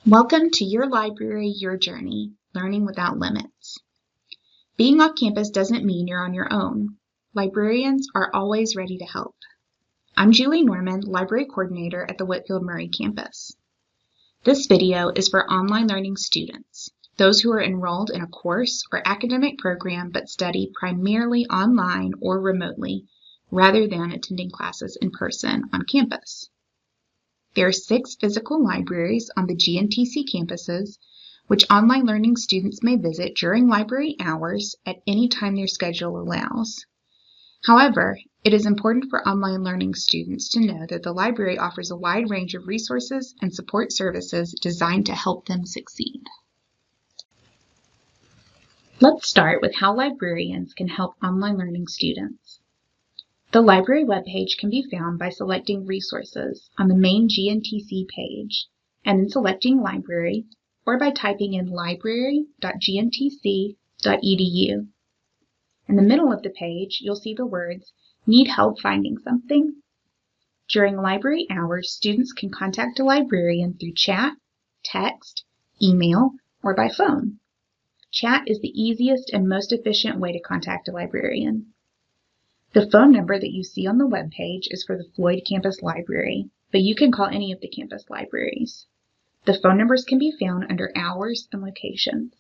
Welcome to Your Library, Your Journey, Learning Without Limits. Being off campus doesn't mean you're on your own. Librarians are always ready to help. I'm Julie Norman, Library Coordinator at the Whitfield Murray campus. This video is for online learning students, those who are enrolled in a course or academic program but study primarily online or remotely, rather than attending classes in person on campus. There are 6 physical libraries on the GNTC campuses, which online learning students may visit during library hours at any time their schedule allows. However, it is important for online learning students to know that the library offers a wide range of resources and support services designed to help them succeed. Let's start with how librarians can help online learning students. The library webpage can be found by selecting Resources on the main GNTC page, and then selecting Library, or by typing in library.gntc.edu. In the middle of the page, you'll see the words, "Need help finding something?" During library hours, students can contact a librarian through chat, text, email, or by phone. Chat is the easiest and most efficient way to contact a librarian. The phone number that you see on the web page is for the Floyd Campus Library, but you can call any of the campus libraries. The phone numbers can be found under Hours and Locations.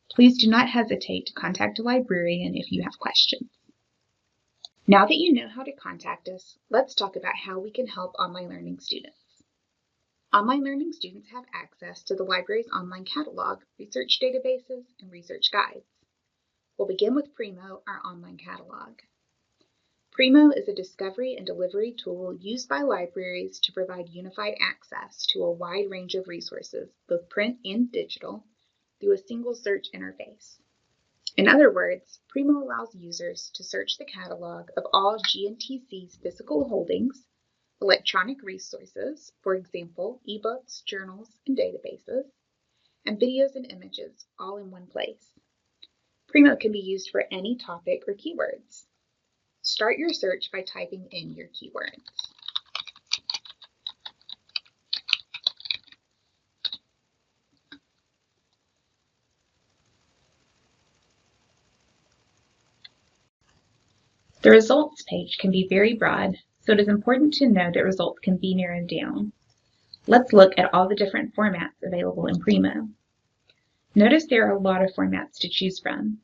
Please do not hesitate to contact a librarian if you have questions. Now that you know how to contact us, let's talk about how we can help online learning students. Online learning students have access to the library's online catalog, research databases, and research guides. We'll begin with Primo, our online catalog. Primo is a discovery and delivery tool used by libraries to provide unified access to a wide range of resources, both print and digital, through a single search interface. In other words, Primo allows users to search the catalog of all GNTC's physical holdings, electronic resources, for example, ebooks, journals, and databases, and videos and images, all in one place. Primo can be used for any topic or keywords. Start your search by typing in your keywords. The results page can be very broad, so it is important to know that results can be narrowed down. Let's look at all the different formats available in Primo. Notice there are a lot of formats to choose from.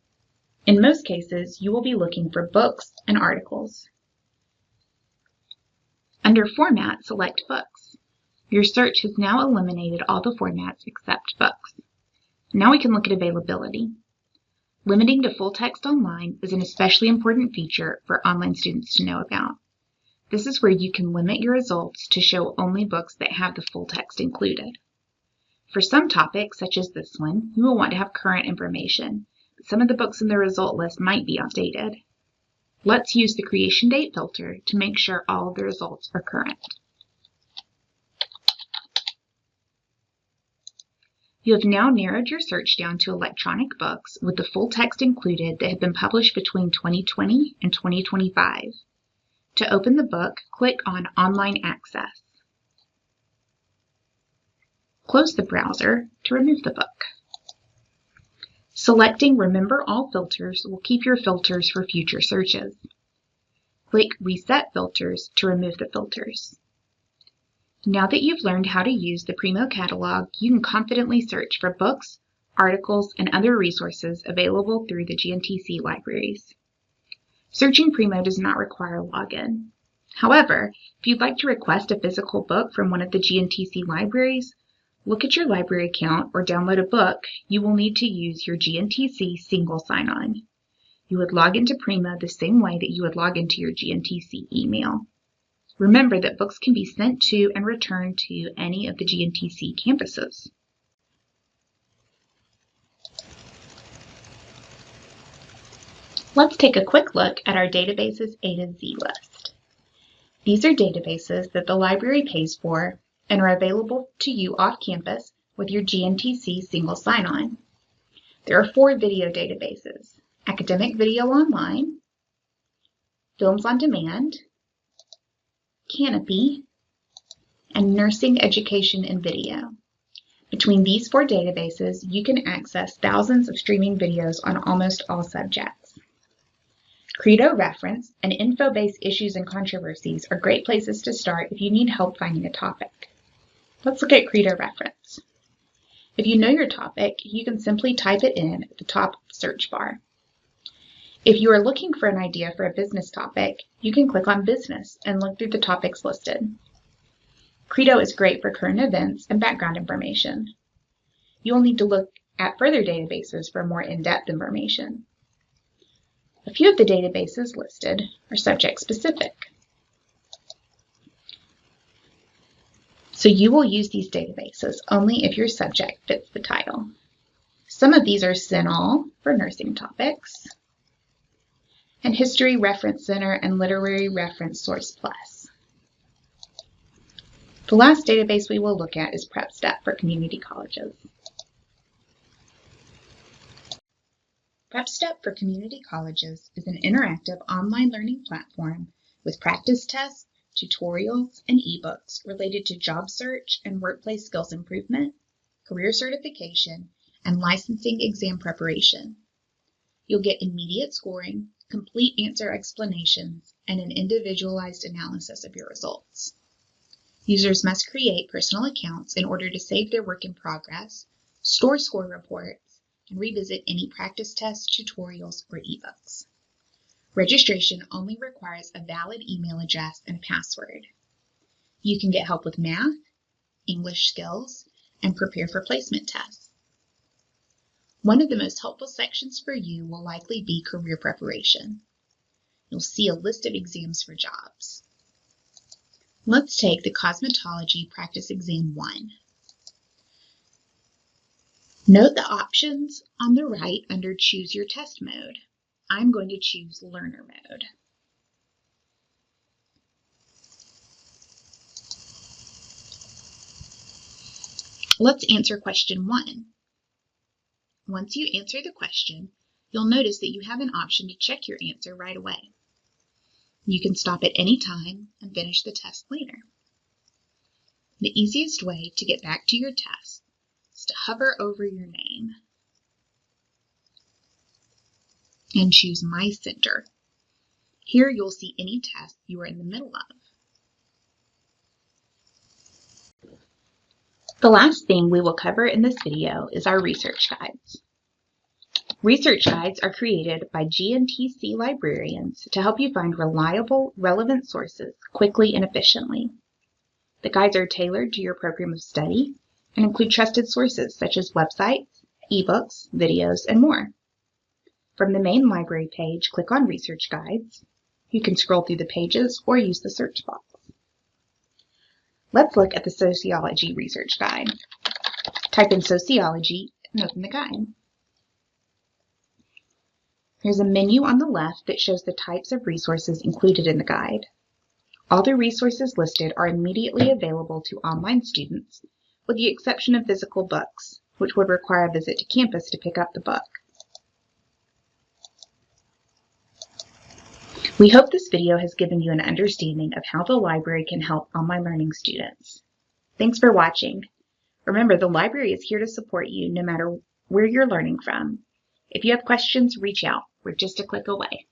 In most cases, you will be looking for books and articles. Under Format, select Books. Your search has now eliminated all the formats except books. Now we can look at availability. Limiting to full text online is an especially important feature for online students to know about. This is where you can limit your results to show only books that have the full text included. For some topics, such as this one, you will want to have current information. Some of the books in the result list might be outdated. Let's use the creation date filter to make sure all of the results are current. You have now narrowed your search down to electronic books with the full text included that have been published between 2020 and 2025. To open the book, click on Online Access. Close the browser to remove the book. Selecting Remember All Filters will keep your filters for future searches. Click Reset Filters to remove the filters. Now that you've learned how to use the Primo catalog, you can confidently search for books, articles, and other resources available through the GNTC libraries. Searching Primo does not require a login. However, if you'd like to request a physical book from one of the GNTC libraries, look at your library account, or download a book, you will need to use your GNTC single sign-on. You would log into Primo the same way that you would log into your GNTC email. Remember that books can be sent to and returned to any of the GNTC campuses. Let's take a quick look at our databases A to Z list. These are databases that the library pays for and are available to you off campus with your GNTC single sign-on. There are 4 video databases: Academic Video Online, Films on Demand, Canopy, and Nursing Education and Video. Between these 4 databases, you can access thousands of streaming videos on almost all subjects. Credo Reference and InfoBase Issues and Controversies are great places to start if you need help finding a topic. Let's look at Credo Reference. If you know your topic, you can simply type it in at the top of the search bar. If you are looking for an idea for a business topic, you can click on Business and look through the topics listed. Credo is great for current events and background information. You will need to look at further databases for more in-depth information. A few of the databases listed are subject-specific. So you will use these databases only if your subject fits the title. Some of these are CINAHL for nursing topics, and History Reference Center and Literary Reference Source Plus. The last database we will look at is PrepStep for community colleges. PrepStep for community colleges is an interactive online learning platform with practice tests, tutorials, and ebooks related to job search and workplace skills improvement, career certification, and licensing exam preparation. You'll get immediate scoring, complete answer explanations, and an individualized analysis of your results. Users must create personal accounts in order to save their work in progress, store score reports, and revisit any practice tests, tutorials, or ebooks. Registration only requires a valid email address and a password. You can get help with math, English skills, and prepare for placement tests. One of the most helpful sections for you will likely be career preparation. You'll see a list of exams for jobs. Let's take the Cosmetology Practice Exam 1. Note the options on the right under Choose Your Test Mode. I'm going to choose Learner Mode. Let's answer question 1. Once you answer the question, you'll notice that you have an option to check your answer right away. You can stop at any time and finish the test later. The easiest way to get back to your test is to hover over your name and choose My Center. Here you'll see any test you are in the middle of. The last thing we will cover in this video is our research guides. Research guides are created by GNTC librarians to help you find reliable, relevant sources quickly and efficiently. The guides are tailored to your program of study and include trusted sources such as websites, ebooks, videos, and more. From the main library page, click on Research Guides. You can scroll through the pages or use the search box. Let's look at the Sociology Research Guide. Type in Sociology and open the guide. There's a menu on the left that shows the types of resources included in the guide. All the resources listed are immediately available to online students, with the exception of physical books, which would require a visit to campus to pick up the book. We hope this video has given you an understanding of how the library can help online learning students. Thanks for watching. Remember, the library is here to support you no matter where you're learning from. If you have questions, reach out. We're just a click away.